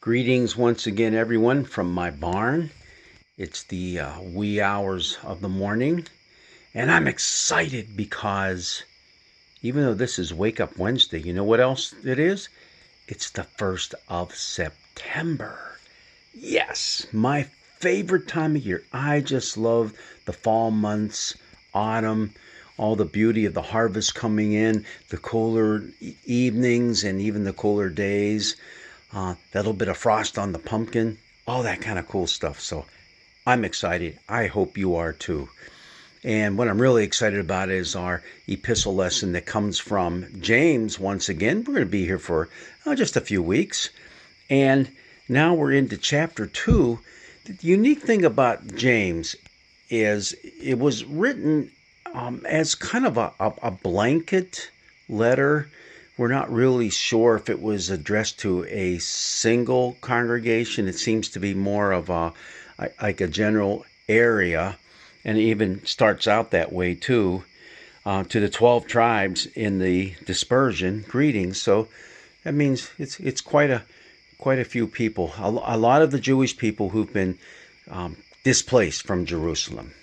Greetings once again, everyone, from my barn. It's the wee hours of the morning, and I'm excited because even though this is Wake Up Wednesday, you know what else it is? It's the 1st of September. Yes, my favorite time of year. I just love the fall months, autumn, all the beauty of the harvest coming in, the cooler evenings and even the cooler days. That little bit of frost on the pumpkin, all that kind of cool stuff. So I'm excited. I hope you are too. And what I'm really excited about is our epistle lesson that comes from James once again. We're going to be here for just a few weeks. And now we're into chapter 2. The unique thing about James is it was written as kind of a blanket letter. We're not really sure if it was addressed to a single congregation. It seems to be more of like a general area, and it even starts out that way too. To the 12 tribes in the dispersion, greetings. So that means it's quite a few people. A lot of the Jewish people who've been displaced from Jerusalem.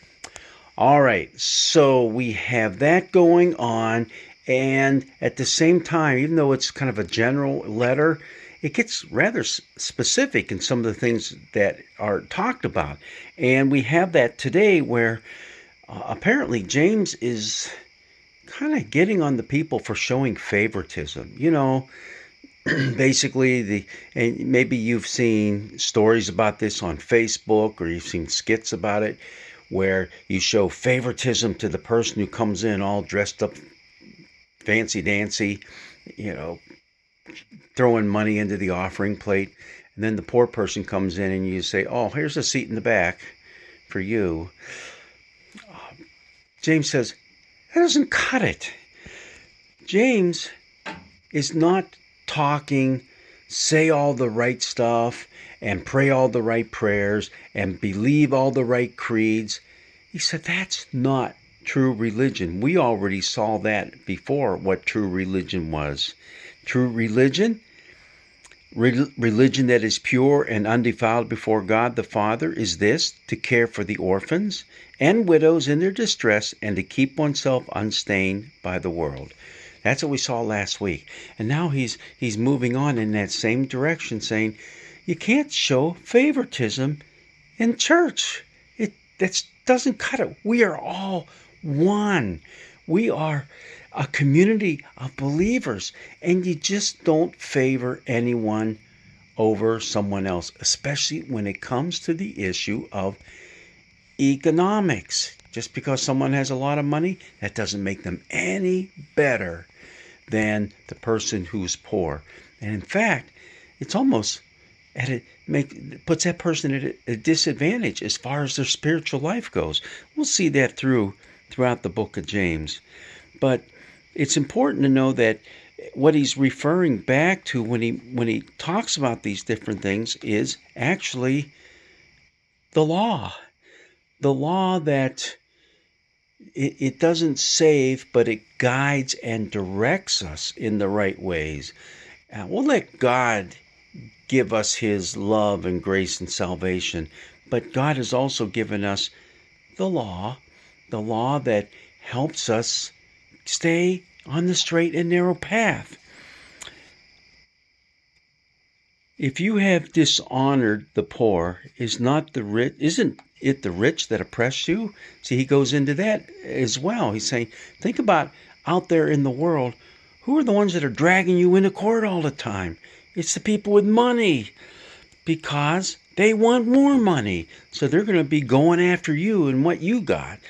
All right, so we have that going on. And at the same time, even though it's kind of a general letter, it gets rather specific in some of the things that are talked about. And we have that today where apparently James is kind of getting on the people for showing favoritism. You know, basically, and maybe you've seen stories about this on Facebook or you've seen skits about it, where you show favoritism to the person who comes in all dressed up fancy dancy, throwing money into the offering plate. And then the poor person comes in and you say, oh, here's a seat in the back for you. James says, that doesn't cut it. James is not talking, say all the right stuff and pray all the right prayers and believe all the right creeds. He said, that's not true religion. We already saw that before, what true religion was. True religion, religion that is pure and undefiled before God the Father, is this: to care for the orphans and widows in their distress and to keep oneself unstained by the world. That's what we saw last week. And now he's moving on in that same direction, saying you can't show favoritism in church. That doesn't cut it. We are all one. We are a community of believers, and you just don't favor anyone over someone else, especially when it comes to the issue of economics. Just because someone has a lot of money, that doesn't make them any better than the person who's poor. And in fact, it's almost puts that person at a disadvantage as far as their spiritual life goes. We'll see that throughout the book of James. But it's important to know that what he's referring back to when he talks about these different things is actually the law. The law that it doesn't save, but it guides and directs us in the right ways. We'll let God give us his love and grace and salvation, but God has also given us the law that helps us stay on the straight and narrow path. If you have dishonored the poor, isn't it the rich that oppress you? See, he goes into that as well. He's saying, think about out there in the world, who are the ones that are dragging you into court all the time? It's the people with money, because they want more money. So they're going to be going after you and what you got.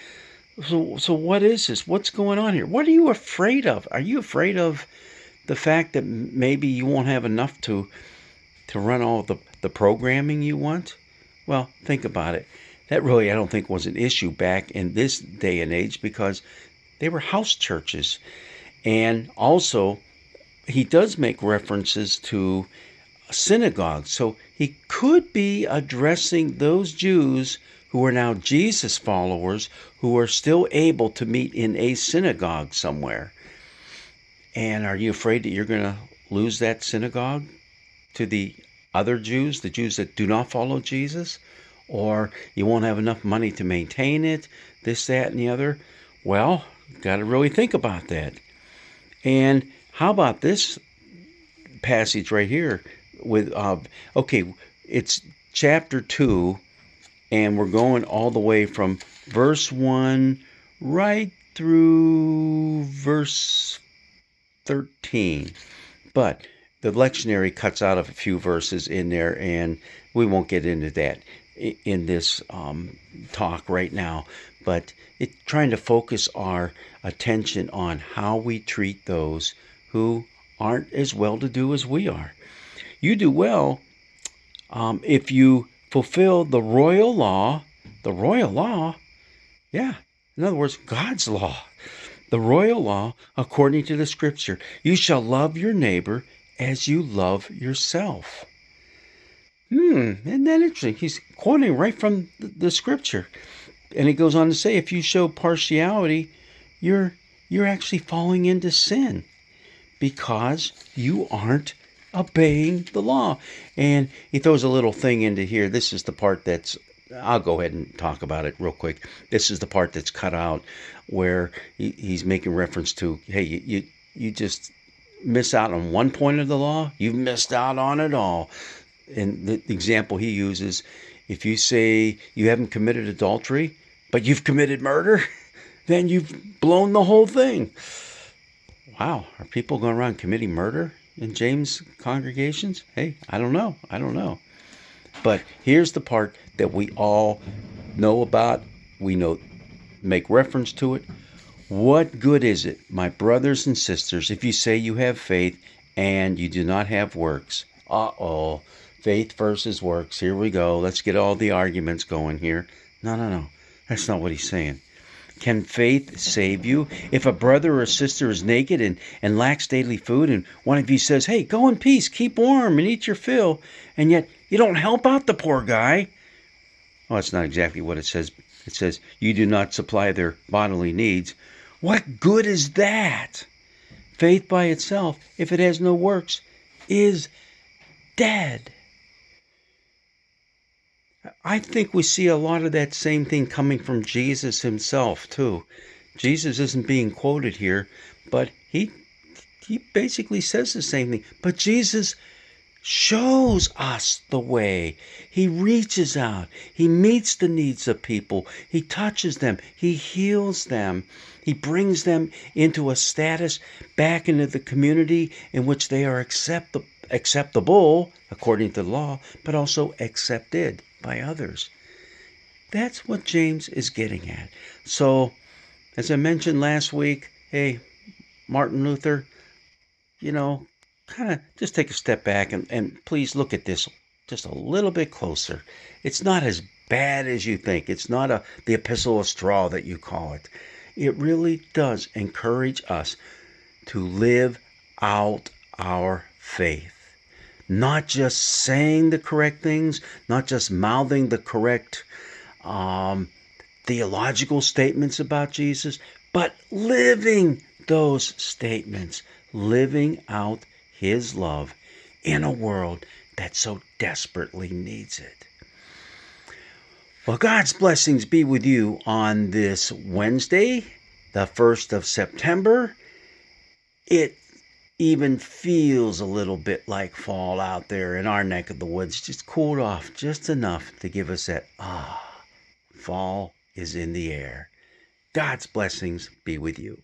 So what is this? What's going on here? What are you afraid of? Are you afraid of the fact that maybe you won't have enough to run all the programming you want? Well, think about it. That really, I don't think, was an issue back in this day and age, because they were house churches. And also, he does make references to synagogues. So he could be addressing those Jews who are now Jesus followers, who are still able to meet in a synagogue somewhere. And are you afraid that you're going to lose that synagogue to the other Jews, the Jews that do not follow Jesus, or you won't have enough money to maintain it, this, that, and the other. Well, got to really think about that. And how about this passage right here with, okay, it's chapter 2, and we're going all the way from verse 1 right through verse 13. But the lectionary cuts out of a few verses in there, and we won't get into that in this talk right now. But it's trying to focus our attention on how we treat those who aren't as well-to-do as we are. You do well if you fulfill the royal law, yeah, in other words, God's law, the royal law according to the scripture. You shall love your neighbor as you love yourself. Isn't that interesting? He's quoting right from the scripture. And he goes on to say, if you show partiality, you're actually falling into sin because you aren't obeying the law. And he throws a little thing into here. This is the part that's, I'll go ahead and talk about it real quick. This is the part that's cut out where he's making reference to, hey, you just miss out on one point of the law, you've missed out on it all. And the example he uses, if you say you haven't committed adultery, but you've committed murder, then you've blown the whole thing. Wow, are people going around committing murder in James congregations? Hey, I don't know. But here's the part that we all know about. We know, make reference to it. What good is it, my brothers and sisters, if you say you have faith and you do not have works? Uh-oh. Faith versus works. Here we go. Let's get all the arguments going here. No. That's not what he's saying. Can faith save you? If a brother or sister is naked and lacks daily food, and one of you says, hey, go in peace, keep warm, and eat your fill, and yet you don't help out the poor guy. Well, that's not exactly what it says. It says, you do not supply their bodily needs. What good is that? Faith by itself, if it has no works, is dead. I think we see a lot of that same thing coming from Jesus himself, too. Jesus isn't being quoted here, but he basically says the same thing. But Jesus shows us the way. He reaches out. He meets the needs of people. He touches them. He heals them. He brings them into a status back into the community in which they are acceptable according to the law, but also accepted by others. That's what James is getting at. So, as I mentioned last week, hey, Martin Luther, kind of just take a step back and please look at this just a little bit closer. It's not as bad as you think. It's not the epistle of straw that you call it. It really does encourage us to live out our faith. Not just saying the correct things, not just mouthing the correct theological statements about Jesus, but living those statements, living out his love in a world that so desperately needs it. Well, God's blessings be with you on this Wednesday, the 1st of September. It even feels a little bit like fall out there in our neck of the woods. Just cooled off just enough to give us that, fall is in the air. God's blessings be with you.